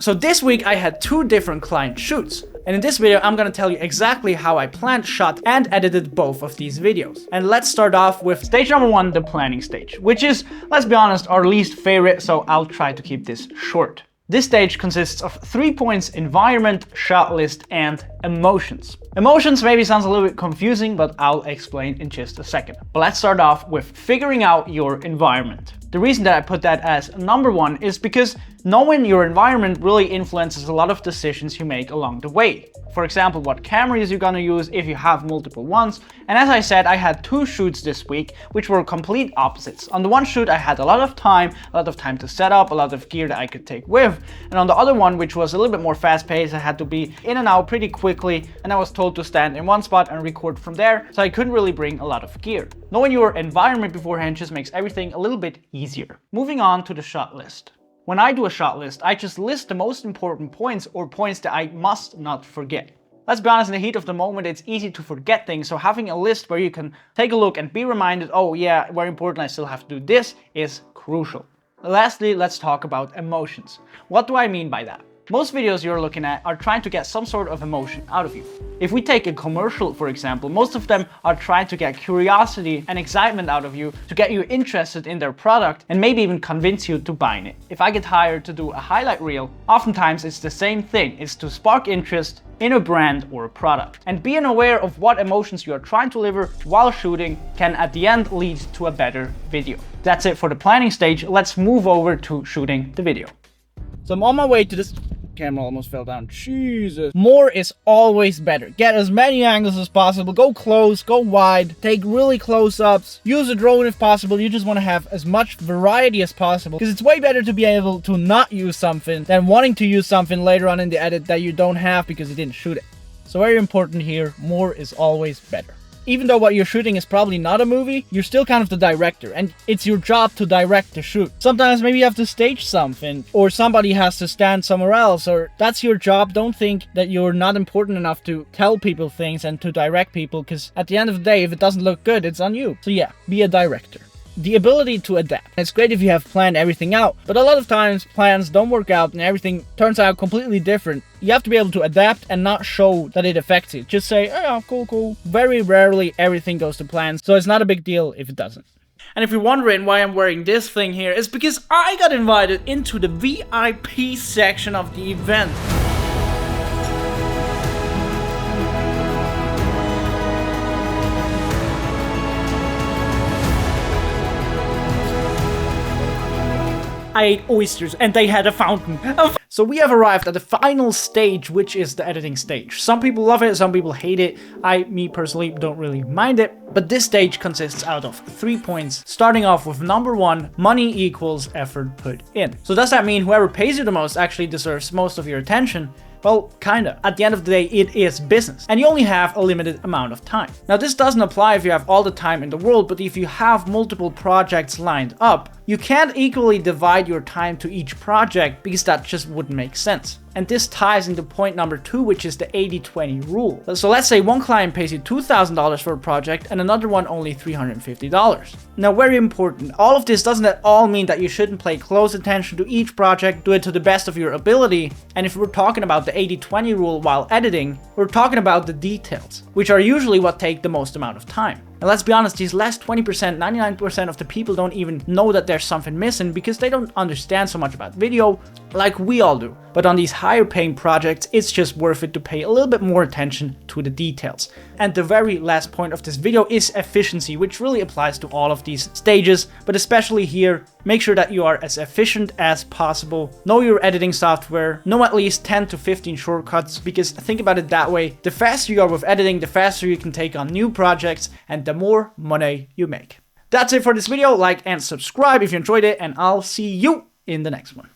So this week I had 2 different client shoots. And in this video, I'm gonna tell you exactly how I planned, shot, and edited both of these videos. And let's start off with stage number 1, the planning stage, which is, let's be honest, our least favorite, so I'll try to keep this short. This stage consists of 3 points: environment, shot list, and emotions. Emotions maybe sounds a little bit confusing, but I'll explain in just a second. But let's start off with figuring out your environment. The reason that I put that as number 1 is because knowing your environment really influences a lot of decisions you make along the way. For example, what cameras you're gonna use if you have multiple ones. And as I said, I had 2 shoots this week, which were complete opposites. On the one shoot, I had a lot of time to set up, a lot of gear that I could take with. And on the other one, which was a little bit more fast paced, I had to be in and out pretty quickly. And I was told to stand in one spot and record from there. So I couldn't really bring a lot of gear. Knowing your environment beforehand just makes everything a little bit easier. Moving on to the shot list. When I do a shot list, I just list the most important points or points that I must not forget. Let's be honest, in the heat of the moment, it's easy to forget things, so having a list where you can take a look and be reminded, oh yeah, very important, I still have to do this, is crucial. Lastly, let's talk about emotions. What do I mean by that? Most videos you're looking at are trying to get some sort of emotion out of you. If we take a commercial, for example, most of them are trying to get curiosity and excitement out of you, to get you interested in their product and maybe even convince you to buy it. If I get hired to do a highlight reel, oftentimes it's the same thing. It's to spark interest in a brand or a product. And being aware of what emotions you are trying to deliver while shooting can at the end lead to a better video. That's it for the planning stage. Let's move over to shooting the video. So I'm on my way to this. Camera almost fell down. Jesus. More is always better. Get as many angles as possible. Go close, go wide, take really close-ups. Use a drone if possible. You just want to have as much variety as possible, because it's way better to be able to not use something than wanting to use something later on in the edit that you don't have because you didn't shoot it. So very important here, more is always better. Even though what you're shooting is probably not a movie, you're still kind of the director, and it's your job to direct the shoot. Sometimes maybe you have to stage something, or somebody has to stand somewhere else, or that's your job. Don't think that you're not important enough to tell people things and to direct people, because at the end of the day, if it doesn't look good, it's on you. So yeah, be a director. The ability to adapt. It's great if you have planned everything out, but a lot of times plans don't work out and everything turns out completely different. You have to be able to adapt and not show that it affects you. Just say, oh, cool. Very rarely everything goes to plan, so it's not a big deal if it doesn't. And if you're wondering why I'm wearing this thing here, it's because I got invited into the VIP section of the event. I ate oysters and they had a fountain. So we have arrived at the final stage, which is the editing stage. Some people love it, some people hate it. Me personally, don't really mind it. But this stage consists out of 3 points, starting off with number 1, money equals effort put in. So does that mean whoever pays you the most actually deserves most of your attention? Well, kinda. At the end of the day, it is business, and you only have a limited amount of time. Now, this doesn't apply if you have all the time in the world, but if you have multiple projects lined up, you can't equally divide your time to each project because that just wouldn't make sense. And this ties into point number 2, which is the 80-20 rule. So let's say one client pays you $2,000 for a project and another one only $350. Now, very important, all of this doesn't at all mean that you shouldn't pay close attention to each project, do it to the best of your ability. And if we're talking about the 80-20 rule while editing, we're talking about the details, which are usually what take the most amount of time. And let's be honest, these last 20%, 99% of the people don't even know that there's something missing because they don't understand so much about video like we all do. But on these higher paying projects, it's just worth it to pay a little bit more attention to the details. And the very last point of this video is efficiency, which really applies to all of these stages, but especially here. Make sure that you are as efficient as possible. Know your editing software. Know at least 10 to 15 shortcuts, because think about it that way. The faster you are with editing, the faster you can take on new projects and the more money you make. That's it for this video. Like and subscribe if you enjoyed it, and I'll see you in the next one.